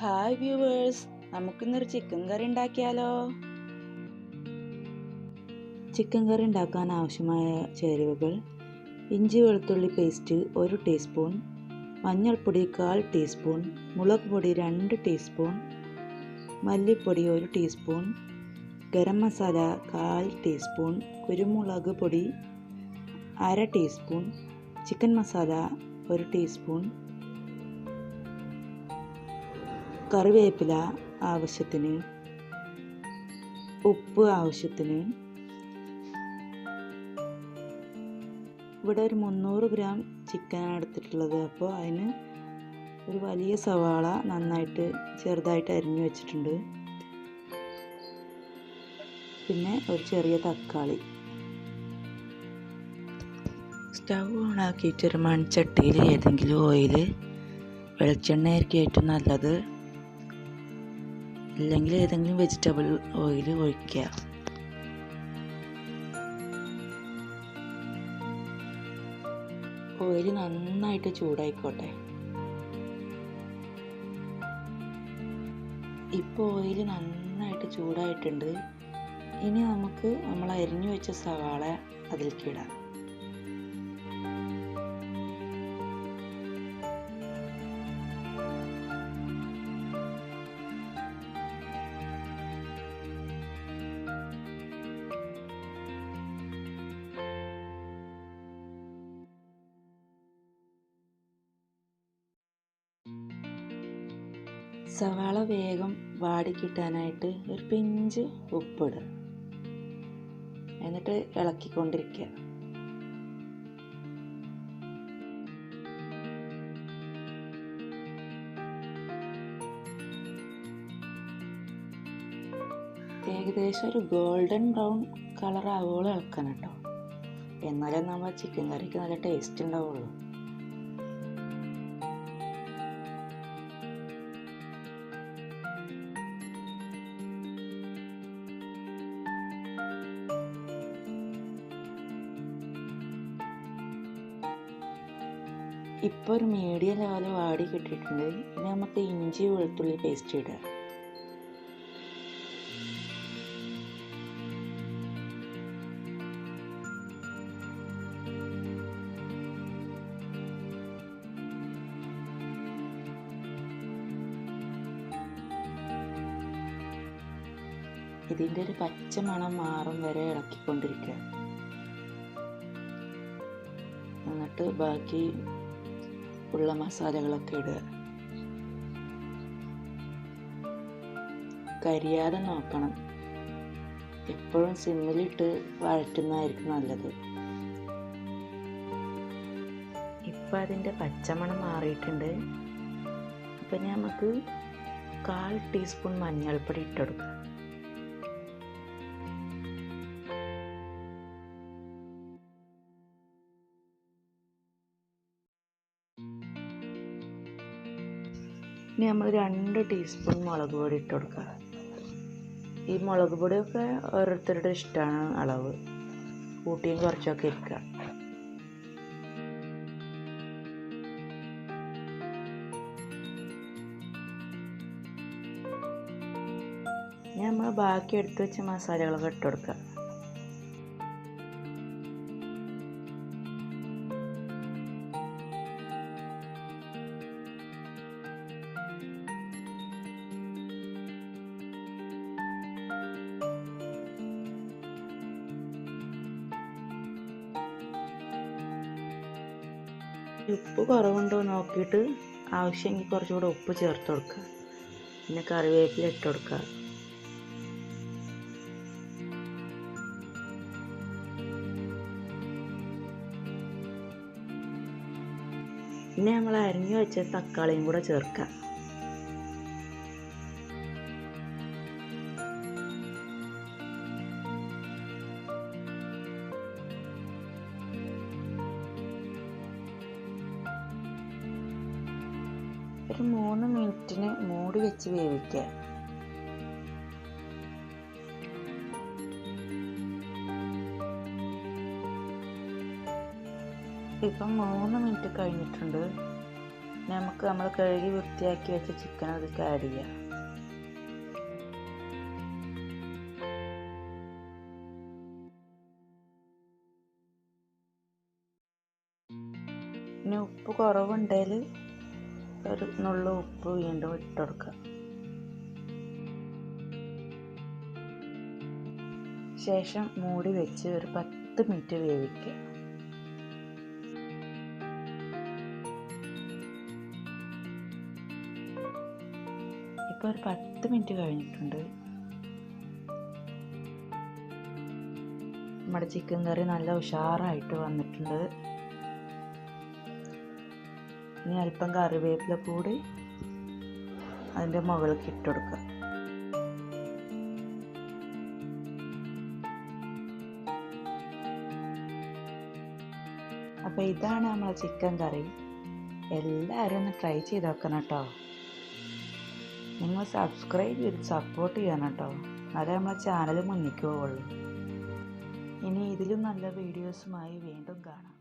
Hi viewers, നമുക്കിന്നൊരു chicken curry ഉണ്ടാക്കിയാലോ. Chicken കറി ഉണ്ടാക്കാൻ ആവശ്യമായ ചേരുവകൾ: ഇഞ്ചി വെളുത്തുള്ളി പേസ്റ്റ് 1 ടീസ്പൂൺ, മഞ്ഞൾപ്പൊടി 1/4 ടീസ്പൂൺ, മുളക് പൊടി 2 ടീസ്പൂൺ, മല്ലിപ്പൊടി 1 ടീസ്പൂൺ, ഗരം മസാല 1/4 ടീസ്പൂൺ, കുരുമുളക് പൊടി 1/2 ടീസ്പൂൺ, ചിക്കൻ മസാല 1 ടീസ്പൂൺ, കറിവേപ്പില ആവശ്യത്തിന്, ഉപ്പ് ആവശ്യത്തിന്. ഇവിടെ ഒരു 300 ഗ്രാം ചിക്കനാണ് എടുത്തിട്ടുള്ളത്. അപ്പോൾ അതിന് ഒരു വലിയ സവാള നന്നായിട്ട് ചെറുതായിട്ട് അരിഞ്ഞു വെച്ചിട്ടുണ്ട്. പിന്നെ ഒരു ചെറിയ തക്കാളി. സ്റ്റൗ ഓണാക്കിയിട്ട് ഒരു മൺചട്ടിയിൽ ഏതെങ്കിലും ഓയിൽ, വെളിച്ചെണ്ണ ആയിരിക്കും ഏറ്റവും നല്ലത്, അല്ലെങ്കിൽ ഏതെങ്കിലും വെജിറ്റബിൾ ഓയിൽ ഒഴിക്കുക. ഓയിൽ നന്നായിട്ട് ചൂടായിക്കോട്ടെ. ഇപ്പോൾ ഓയിൽ നന്നായിട്ട് ചൂടായിട്ടുണ്ട്. ഇനി നമുക്ക് നമ്മൾ അരിഞ്ഞു വെച്ച സവാള അതിലേക്ക് ഇടാം. സവാള വേഗം വാടിക്കിട്ടാനായിട്ട് ഒരു പിഞ്ച് ഉപ്പിടുക. എന്നിട്ട് ഇളക്കിക്കൊണ്ടിരിക്കുക. ഏകദേശം ഒരു ഗോൾഡൻ ബ്രൗൺ കളർ ആവുകയോളം ഇളക്കണം കേട്ടോ. എന്നാലേ നമ്മൾ ചിക്കൻ കറിക്ക് നല്ല ടേസ്റ്റ് ഉണ്ടാവുള്ളൂ. ഇപ്പോൾ ഒരു മീഡിയം ലെവൽ വാടി കിട്ടിയിട്ടുണ്ട്. ഇനി നമുക്ക് ഇഞ്ചി വെളുത്തുള്ളി പേസ്റ്റ് ഇടുക. ഇതിൻ്റെ ഒരു പച്ച മണം മാറും വരെ ഇളക്കിക്കൊണ്ടിരിക്കുക. എന്നിട്ട് ബാക്കി ഉള്ള മസാലകളൊക്കെ ഇടുക. കരിയാതെ നോക്കണം. എപ്പോഴും സിമ്മിലിട്ട് വഴറ്റുന്നതായിരിക്കും നല്ലത്. ഇപ്പം അതിൻ്റെ പച്ചമണം മാറിയിട്ടുണ്ട്. അപ്പം നമുക്ക് 1/4 ടീസ്പൂൺ മഞ്ഞൾപ്പൊടി ഇട്ടുകൊടുക്കാം. ഇനി നമ്മൾ 2 ടീസ്പൂൺ മുളക് പൊടി ഇട്ട് കൊടുക്കുക. ഈ മുളക് പൊടിയൊക്കെ ഓരോരുത്തരുടെ ഇഷ്ടമാണ് അളവ്, കൂട്ടിയും കുറച്ചൊക്കെ ഇരിക്കുക. ഇനി നമ്മൾ ബാക്കി എടുത്ത് വെച്ച മസാലകളൊക്കെ ഇട്ട് കൊടുക്കുക. ഉപ്പ് കുറവുണ്ടോ നോക്കിയിട്ട് ആവശ്യമെങ്കിൽ കുറച്ചുകൂടെ ഉപ്പ് ചേർത്ത് കൊടുക്കുക. പിന്നെ കറിവേപ്പില ഇട്ട് കൊടുക്കുക. പിന്നെ നമ്മൾ അരിഞ്ഞു വെച്ച തക്കാളിയും കൂടെ ചേർക്കുക. ഒരു 3 മിനിറ്റിന് മൂടി വെച്ച് വേവിക്കുക. ഇപ്പം 3 മിനിറ്റ് കഴിഞ്ഞിട്ടുണ്ട്. നമുക്ക് നമ്മൾ കഴുകി വൃത്തിയാക്കി വെച്ച ചിക്കൻ അതിലേക്ക് ആഡ് ചെയ്യാം. ഇനി ഉപ്പ് കുറവുണ്ടെങ്കിൽ ഒരു നുള്ള ഉപ്പ് വീണ്ടും ഇട്ട് കൊടുക്കുക. ശേഷം മൂടി വെച്ച് ഒരു 10 മിനിറ്റ് വേവിക്കുക. ഇപ്പോൾ ഒരു 10 മിനിറ്റ് കഴിഞ്ഞിട്ടുണ്ട്. നമ്മുടെ ചിക്കൻ കറി നല്ല ഉഷാറായിട്ട് വന്നിട്ടുണ്ട്. ഇനി അല്പം കറിവേപ്പില കൂടി അതിൻ്റെ മുകളിലേക്ക് ഇട്ട് കൊടുക്കുക. അപ്പോൾ ഇതാണ് നമ്മളെ ചിക്കൻ കറി. എല്ലാവരും ഒന്ന് ട്രൈ ചെയ്ത് നോക്കണം കേട്ടോ. നിങ്ങൾ സബ്സ്ക്രൈബ് ചെയ്ത് സപ്പോർട്ട് ചെയ്യണം കേട്ടോ. എന്നാലേ നമ്മളെ ചാനൽ മുന്നിലേക്ക് പോവുള്ളൂ. ഇനി ഇതിലും നല്ല വീഡിയോസുമായി വീണ്ടും കാണാം.